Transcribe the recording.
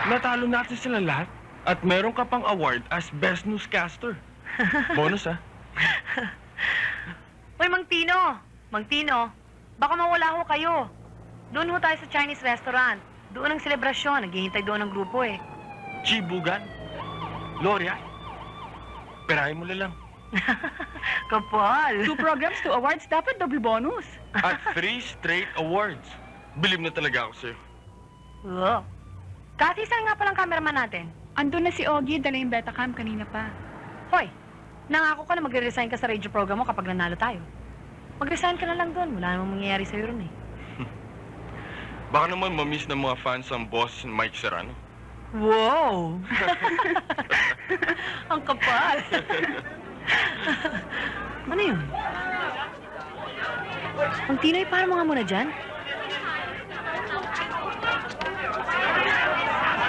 Natalo natin sila lahat. At meron ka pang award as Best Newscaster. Bonus, ah. Uy, Mang Tino! Mang Tino, baka mawala ho kayo. Doon ho tayo sa Chinese restaurant. Doon ang selebrasyon. Naghihintay doon ang grupo eh. Chibugan. L'Oreal. Perahin mo na lang. Kapal! 2 programs, 2 awards, dapat double bonus. At 3 straight awards. Believe na talaga ako sa'yo. Oo. Kasi saan nga palang cameraman natin? Andun na si Ogie, dala yung Betacam kanina pa. Hoy, nangako ka na magre-resign ka sa radio program mo kapag nanalo tayo. Mag-resign ka na lang doon. Wala namang mangyayari sa'yo ron eh. Baka naman mamiss ng mga fans ang boss Mike Serrano. Wow! Ang kapal! Ano yun? Ang Tinoy, parang mga muna dyan.